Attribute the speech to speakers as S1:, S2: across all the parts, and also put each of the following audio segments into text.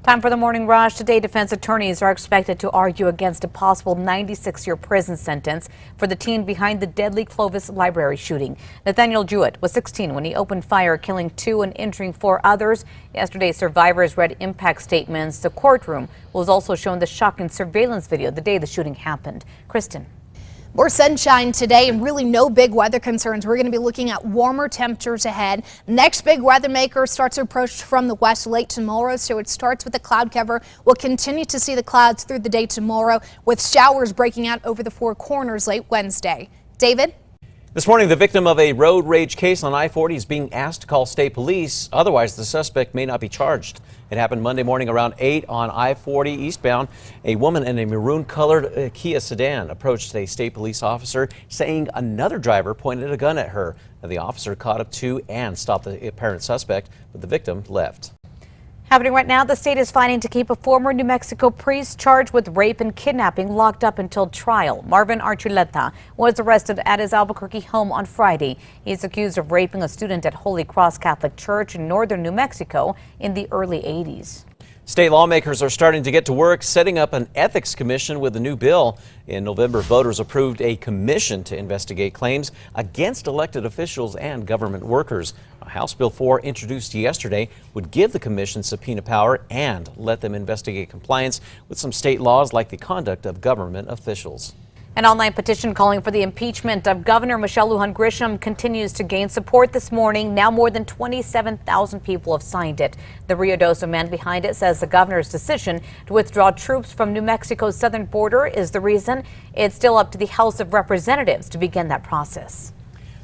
S1: Time for the morning rush. Today, defense attorneys are expected to argue against a possible 96-year prison sentence for the teen behind the deadly Clovis library shooting. Nathaniel Jewett was 16 when he opened fire, killing 2 and injuring 4 others. Yesterday, survivors read impact statements. The courtroom was also shown the shocking surveillance video the day the shooting happened. Kristen.
S2: More sunshine today and really no big weather concerns. We're going to be looking at warmer temperatures ahead. Next big weather maker starts to approach from the west late tomorrow, so it starts with the cloud cover. We'll continue to see the clouds through the day tomorrow, with showers breaking out over the Four Corners late Wednesday. David?
S3: This morning, the victim of a road rage case on I-40 is being asked to call state police. Otherwise, the suspect may not be charged. It happened Monday morning around 8 on I-40 eastbound. A woman in a maroon-colored Kia sedan approached a state police officer, saying another driver pointed a gun at her. The officer caught up to and stopped the apparent suspect, but the victim left.
S1: Happening right now, the state is fighting to keep a former New Mexico priest charged with rape and kidnapping locked up until trial. Marvin Archuleta was arrested at his Albuquerque home on Friday. He's accused of raping a student at Holy Cross Catholic Church in northern New Mexico in the early 80s.
S3: State lawmakers are starting to get to work setting up an ethics commission with a new bill. In November, voters approved a commission to investigate claims against elected officials and government workers. House Bill 4, introduced yesterday, would give the commission subpoena power and let them investigate compliance with some state laws like the conduct of government officials.
S1: An online petition calling for the impeachment of Governor Michelle Lujan Grisham continues to gain support this morning. Now more than 27,000 people have signed it. The Rio Doso man behind it says the governor's decision to withdraw troops from New Mexico's southern border is the reason. It's still up to the House of Representatives to begin that process.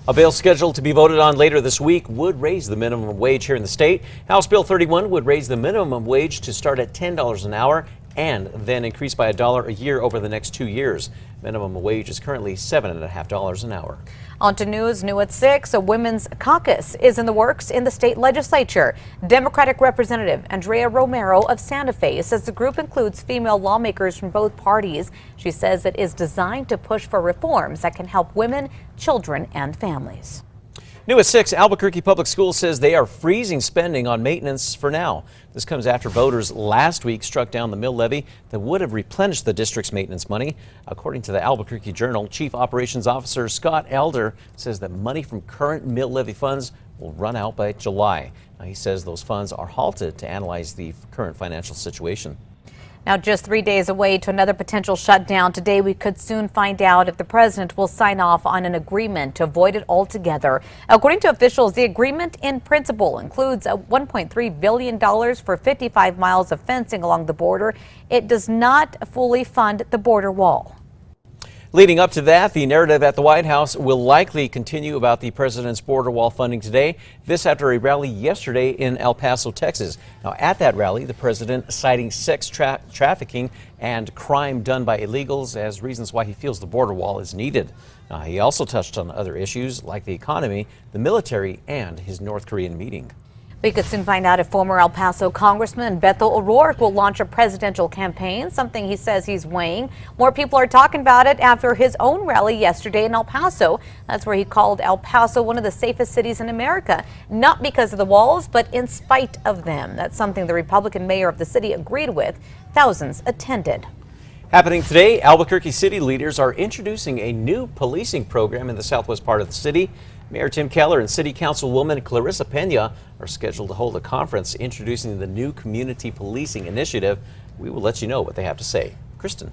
S3: A bill scheduled to be voted on later this week would raise the minimum wage here in the state. House Bill 31 would raise the minimum wage to start at $10 an hour and then increase by $1 a year over the next 2 years. Minimum wage is currently $7.50 an hour.
S1: On to news, new at 6. A women's caucus is in the works in the state legislature. Democratic Representative Andrea Romero of Santa Fe says the group includes female lawmakers from both parties. She says it is designed to push for reforms that can help women, children, and families.
S3: New at 6, Albuquerque Public Schools says they are freezing spending on maintenance for now. This comes after voters last week struck down the mill levy that would have replenished the district's maintenance money. According to the Albuquerque Journal, Chief Operations Officer Scott Elder says that money from current mill levy funds will run out by July. Now, he says those funds are halted to analyze the current financial situation.
S1: Now, just 3 days away to another potential shutdown. Today, we could soon find out if the president will sign off on an agreement to avoid it altogether. According to officials, the agreement in principle includes a $1.3 billion for 55 miles of fencing along the border. It does not fully fund the border wall.
S3: Leading up to that, the narrative at the White House will likely continue about the president's border wall funding today. This after a rally yesterday in El Paso, Texas. Now, at that rally, the president citing sex trafficking and crime done by illegals as reasons why he feels the border wall is needed. He also touched on other issues like the economy, the military, and his North Korean meeting.
S1: We could soon find out if former El Paso Congressman Beto O'Rourke will launch a presidential campaign, something he says he's weighing. More people are talking about it after his own rally yesterday in El Paso. That's where he called El Paso one of the safest cities in America, not because of the walls, but in spite of them. That's something the Republican mayor of the city agreed with. Thousands attended.
S3: Happening today, Albuquerque city leaders are introducing a new policing program in the southwest part of the city. Mayor Tim Keller and City Councilwoman Clarissa Pena are scheduled to hold a conference introducing the new community policing initiative. We will let you know what they have to say. Kristen.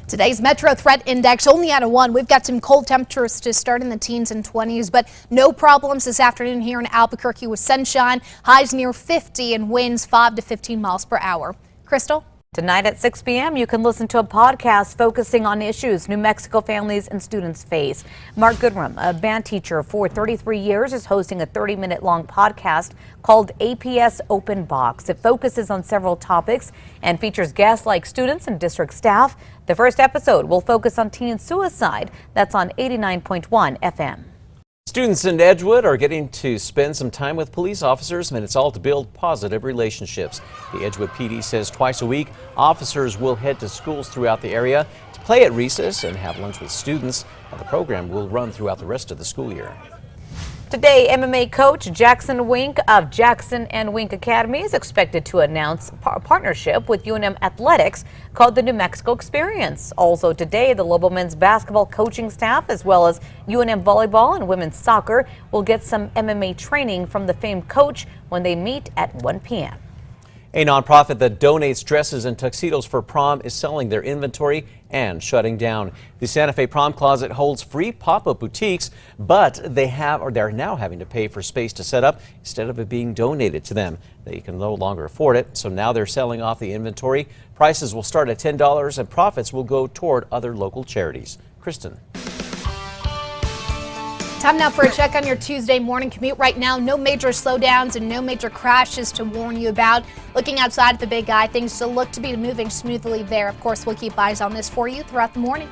S2: Today's Metro Threat Index only at a 1. We've got some cold temperatures to start in the teens and 20s, but no problems this afternoon here in Albuquerque with sunshine, highs near 50 and winds 5 to 15 miles per hour. Crystal?
S1: Tonight at 6 p.m., you can listen to a podcast focusing on issues New Mexico families and students face. Mark Goodrum, a band teacher for 33 years, is hosting a 30-minute long podcast called APS Open Box. It focuses on several topics and features guests like students and district staff. The first episode will focus on teen suicide. That's on 89.1 FM.
S3: Students in Edgewood are getting to spend some time with police officers, and it's all to build positive relationships. The Edgewood PD says twice a week, officers will head to schools throughout the area to play at recess and have lunch with students. The program will run throughout the rest of the school year.
S1: Today, MMA coach Jackson Wink of Jackson and Wink Academy is expected to announce a partnership with UNM Athletics called the New Mexico Experience. Also today, the Lobo men's basketball coaching staff, as well as UNM volleyball and women's soccer, will get some MMA training from the famed coach when they meet at 1 p.m.
S3: A nonprofit that donates dresses and tuxedos for prom is selling their inventory and shutting down. The Santa Fe Prom Closet holds free pop-up boutiques, but they're now having to pay for space to set up instead of it being donated to them. They can no longer afford it, so now they're selling off the inventory. Prices will start at $10 and profits will go toward other local charities. Kristen.
S2: Time now for a check on your Tuesday morning commute. Right now, no major slowdowns and no major crashes to warn you about. Looking outside at the Big Eye, things still look to be moving smoothly there. Of course, we'll keep eyes on this for you throughout the morning.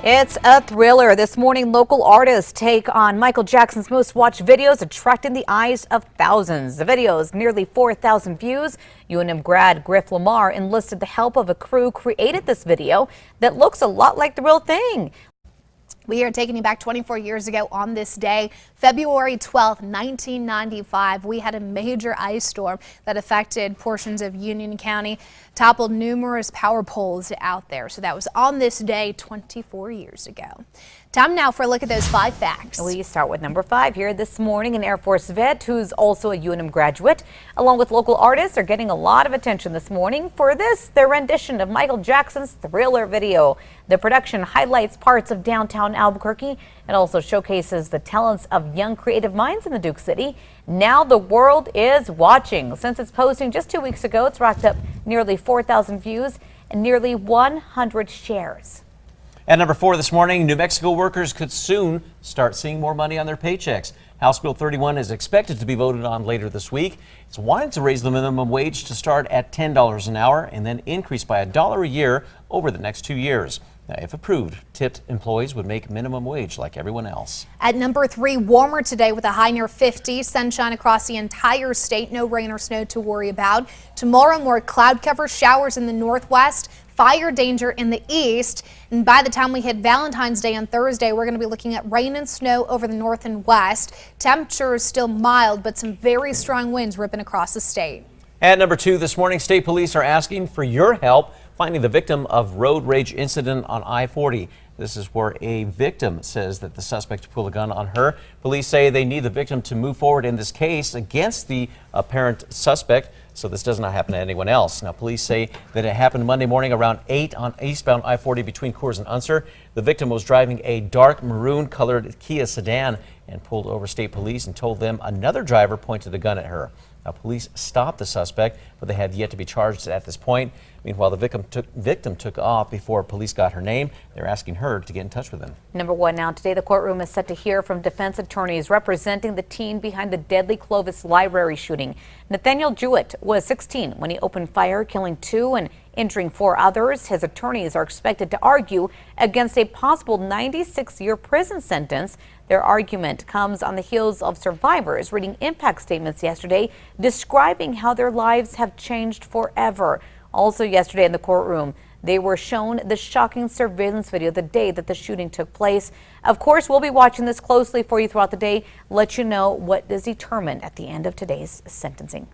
S1: It's a thriller. This morning, local artists take on Michael Jackson's most watched videos, attracting the eyes of thousands. The video's nearly 4,000 views. UNM grad Griff Lamar enlisted the help of a crew created this video that looks a lot like the real thing.
S2: We are taking you back 24 years ago on this day, February 12th, 1995. We had a major ice storm that affected portions of Union County, toppled numerous power poles out there. So that was on this day 24 years ago. Time now for a look at those 5 facts.
S1: We start with number 5 here this morning. An Air Force vet who's also a UNM graduate, along with local artists, are getting a lot of attention this morning for their rendition of Michael Jackson's Thriller video. The production highlights parts of downtown Albuquerque. It also showcases the talents of young creative minds in the Duke City. Now the world is watching. Since its posting just 2 weeks ago, it's racked up nearly 4,000 views and nearly 100 shares.
S3: At number 4 this morning, New Mexico workers could soon start seeing more money on their paychecks. House Bill 31 is expected to be voted on later this week. It's wanting to raise the minimum wage to start at $10 an hour and then increase by $1 a year over the next 2 years. Now, if approved, tipped employees would make minimum wage like everyone else.
S2: At number 3, warmer today with a high near 50. Sunshine across the entire state. No rain or snow to worry about. Tomorrow, more cloud cover, showers in the northwest, fire danger in the east. And by the time we hit Valentine's Day on Thursday, we're going to be looking at rain and snow over the north and west. Temperatures still mild, but some very strong winds ripping across the state.
S3: At number 2 this morning, state police are asking for your help finding the victim of road rage incident on I-40. This is where a victim says that the suspect pulled a gun on her. Police say they need the victim to move forward in this case against the apparent suspect, so this does not happen to anyone else. Now, police say that it happened Monday morning around 8 on eastbound I-40 between Coors and Unser. The victim was driving a dark maroon colored Kia sedan and pulled over state police and told them another driver pointed a gun at her. Now, police stopped the suspect, but they have yet to be charged at this point. Meanwhile, the victim took off before police got her name. They're asking her to get in touch with them.
S1: Number 1 now. Today, the courtroom is set to hear from defense attorneys representing the teen behind the deadly Clovis library shooting. Nathaniel Jewett was 16 when he opened fire, killing 2 and injuring 4 others. His attorneys are expected to argue against a possible 96-year prison sentence. Their argument comes on the heels of survivors reading impact statements yesterday describing how their lives have changed forever. Also yesterday in the courtroom, they were shown the shocking surveillance video the day that the shooting took place. Of course, we'll be watching this closely for you throughout the day, let you know what is determined at the end of today's sentencing.